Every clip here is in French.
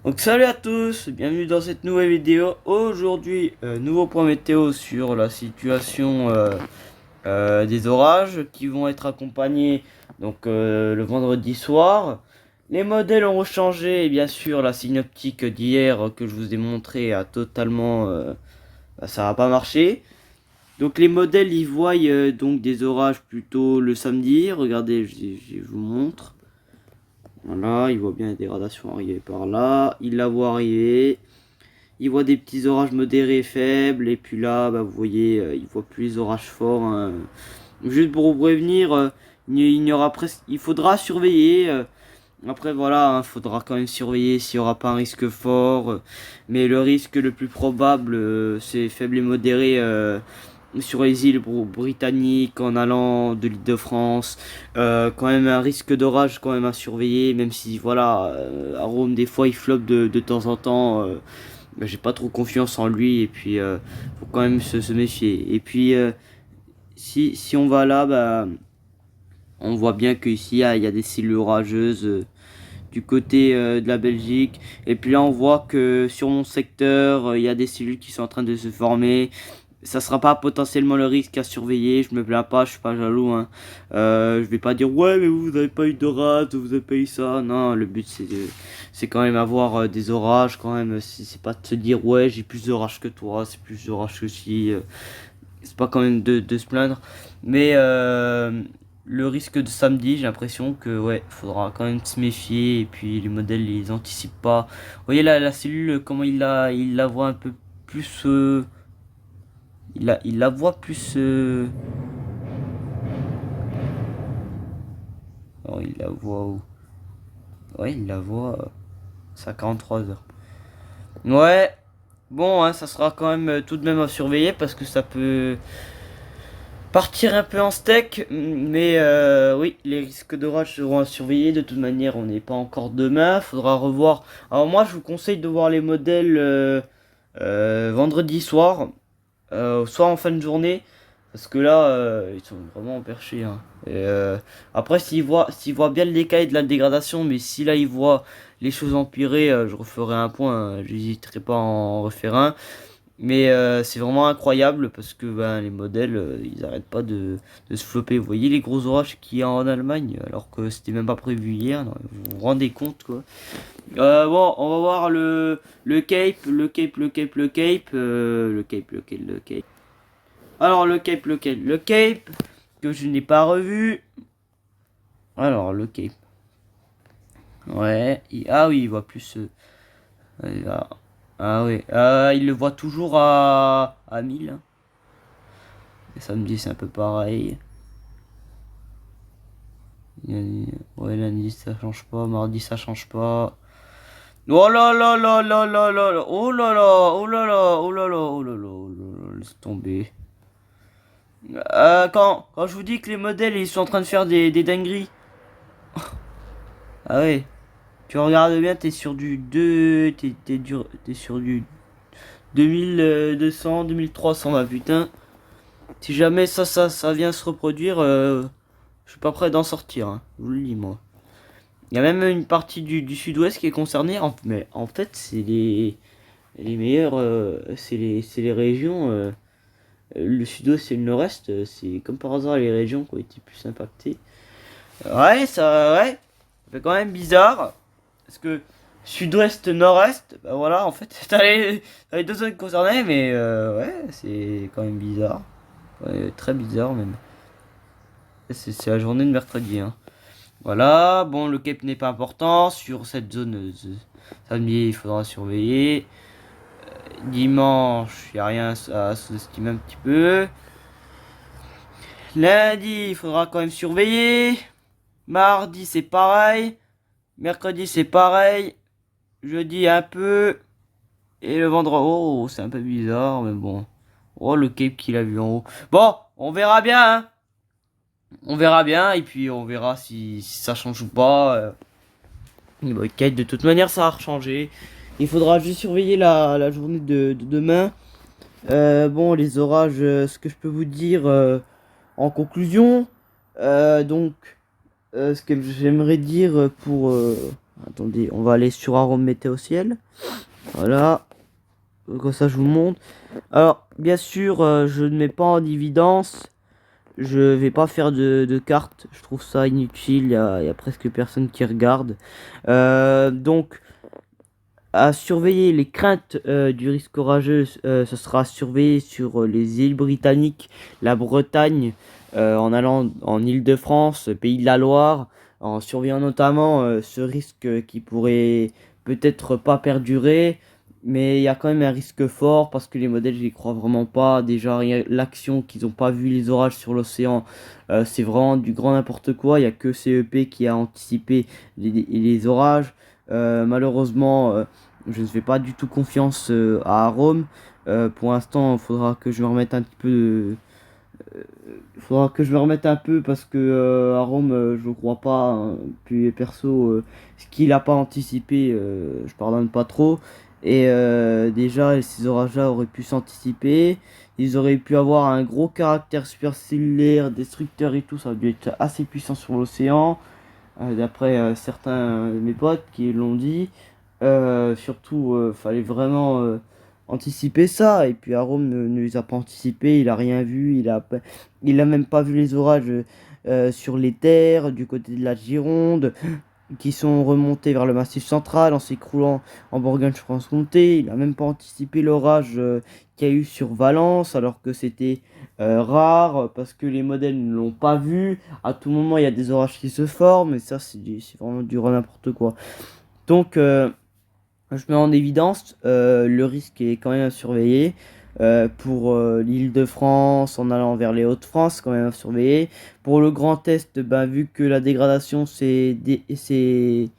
Donc salut à tous, bienvenue dans cette nouvelle vidéo. Aujourd'hui, nouveau point météo sur la situation des orages qui vont être accompagnés le vendredi soir. Les modèles ont changé et bien sûr la synoptique d'hier que je vous ai montré a totalement ça n'a pas marché. Donc les modèles ils voient donc des orages plutôt le samedi. Regardez, je vous montre. Voilà, il voit bien la dégradation arriver par là. Il la voit arriver. Il voit des petits orages modérés et faibles. Et puis là, bah, vous voyez, il voit plus les orages forts. Hein. Juste pour vous prévenir, il y aura presque, il faudra surveiller. Après voilà, il faudra quand même surveiller s'il n'y aura pas un risque fort. Mais le risque le plus probable, c'est faible et modéré. Sur les îles britanniques, en allant de l'Île-de-France, quand même un risque d'orage quand même à surveiller, même si voilà, à Rome des fois il floppe de temps en temps, bah, j'ai pas trop confiance en lui et puis faut quand même se méfier. Et puis si on va là, bah, on voit bien qu'ici il y a des cellules orageuses du côté de la Belgique. Et puis là on voit que sur mon secteur, il y a des cellules qui sont en train de se former. Ça sera pas potentiellement le risque à surveiller, je me plains pas, je suis pas jaloux, hein. Je vais pas dire ouais mais vous avez pas eu d'orage, vous avez pas eu ça. Non, le but c'est quand même avoir des orages quand même. C'est pas de se dire ouais j'ai plus d'orage que toi, c'est plus d'orage que si. C'est pas quand même de se plaindre. Mais le risque de samedi, j'ai l'impression que ouais, faudra quand même se méfier. Et puis les modèles ils anticipent pas. Vous voyez là la cellule comment il la voit un peu plus. Il la voit plus. Non, il la voit où? Ouais, il la voit. C'est à 43 heures. Ouais. Bon, hein, ça sera quand même tout de même à surveiller parce que ça peut partir un peu en steak. Mais oui, les risques d'orage seront à surveiller. De toute manière, on n'est pas encore demain. Faudra revoir. Alors, moi, je vous conseille de voir les modèles vendredi soir. Soit en fin de journée. Parce que là, ils sont vraiment perchés. Hein. Et, après, s'ils voient bien le décalé de la dégradation, mais si là ils voient les choses empirer, je referai un point. Hein, j'hésiterai pas à en refaire un. Mais c'est vraiment incroyable parce que ben, les modèles, ils arrêtent pas de se flopper. Vous voyez les gros orages qu'il y a en Allemagne, alors que c'était même pas prévu hier. Non, vous vous rendez compte quoi. Bon, on va voir le Cape, le Cape, le Cape, le Cape, le Cape, le Cape. Alors le Cape, lequel? Le Cape que je n'ai pas revu. Alors le Cape. Ouais. Ah oui, il voit plus. Ah oui. Il le voit toujours à 1000. Hein. Et samedi c'est un peu pareil. Ouais, lundi ça change pas. Mardi ça change pas. Oh là là là là là là là. Oh là là. Oh là là. Oh là là. Oh là là. Oh là là. Laisse tomber. Quand je vous dis que les modèles ils sont en train de faire des dingueries. Ah ouais. Tu regardes bien, t'es sur du 2, t'es sur du 2200, 2300, bah putain. Si jamais ça vient se reproduire, je suis pas prêt d'en sortir, hein. Je vous le dis, moi. Il y a même une partie du sud-ouest qui est concernée, mais en fait, c'est les meilleurs, c'est les régions, le sud-ouest et le nord-est, c'est comme par hasard les régions qui ont été plus impactées. Ouais, ouais, ça fait quand même bizarre. Parce que sud-ouest, nord-est, bah voilà, en fait, t'as les deux zones concernées, mais ouais, c'est quand même bizarre. Ouais, très bizarre même. C'est la journée de mercredi. Hein. Voilà, bon, le Cape n'est pas important. Sur cette zone, samedi, il faudra surveiller. Dimanche, il n'y a rien à sous-estimer un petit peu. Lundi, il faudra quand même surveiller. Mardi, c'est pareil. Mercredi, c'est pareil. Jeudi, un peu. Et le vendredi, oh, c'est un peu bizarre, mais bon. Oh, le cape qu'il a vu en haut. Bon, on verra bien, hein. On verra bien, et puis on verra si ça change ou pas. Bon, Kate, de toute manière, ça va changer. Il faudra juste surveiller la journée de demain. Bon, les orages, ce que je peux vous dire en conclusion. Ce que j'aimerais dire Attendez, on va aller sur arôme météo ciel. Voilà. Comme ça, je vous montre. Alors, bien sûr, je ne mets pas en évidence. Je vais pas faire de cartes. Je trouve ça inutile. Il y a presque personne qui regarde. Donc, à surveiller les craintes du risque orageux, ce sera surveillé sur les îles britanniques, la Bretagne, en allant en Île-de-France, Pays de la Loire, en surveillant notamment ce risque qui pourrait peut-être pas perdurer, mais il y a quand même un risque fort parce que les modèles, je les crois vraiment pas. Déjà, l'action qu'ils n'ont pas vu les orages sur l'océan, c'est vraiment du grand n'importe quoi. Il y a que CEP qui a anticipé les orages. Malheureusement, je ne fais pas du tout confiance à Arome. Pour l'instant, il faudra que je me remette un petit peu faudra que je me remette un peu parce que Arome, je ne crois pas, hein. Puis perso, ce qu'il n'a pas anticipé, je pardonne pas trop. Et déjà, ces orages-là auraient pu s'anticiper. Ils auraient pu avoir un gros caractère supercellulaire, destructeur et tout. Ça a dû être assez puissant sur l'océan. D'après certains de mes potes qui l'ont dit. Surtout, fallait vraiment anticiper ça. Et puis Arome ne les a pas anticipés, il a rien vu, il a même pas vu les orages sur les terres du côté de la Gironde qui sont remontés vers le Massif central en s'écroulant en Bourgogne-Franche-Comté. Il a même pas anticipé l'orage qu'il y a eu sur Valence alors que c'était rare parce que les modèles ne l'ont pas vu. À tout moment, il y a des orages qui se forment et ça, c'est vraiment du n'importe quoi. Donc, je mets en évidence le risque est quand même à surveiller. Pour l'Île-de-France, en allant vers les Hauts-de-France, quand même à surveiller. Pour le Grand Est, ben, vu que la dégradation elle s'est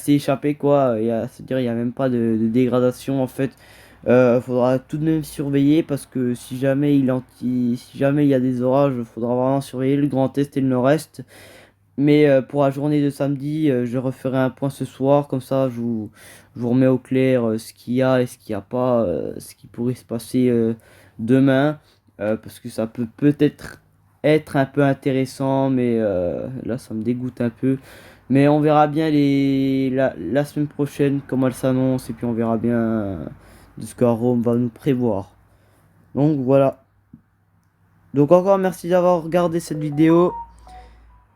échappée quoi. C'est-à-dire il n'y a même pas de dégradation en fait. Faudra tout de même surveiller parce que si jamais si jamais il y a des orages, il faudra vraiment surveiller le Grand Est et le Nord-Est. Mais pour la journée de samedi, je referai un point ce soir, comme ça je vous remets au clair ce qu'il y a et ce qu'il n'y a pas, ce qui pourrait se passer demain, parce que ça peut peut-être être un peu intéressant, mais là ça me dégoûte un peu. Mais on verra bien la semaine prochaine comment elle s'annonce, et puis on verra bien de ce que Rome va nous prévoir. Donc voilà. Donc encore merci d'avoir regardé cette vidéo.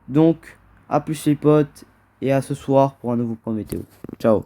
Donc, à plus les potes, et à ce soir pour un nouveau point météo. Ciao.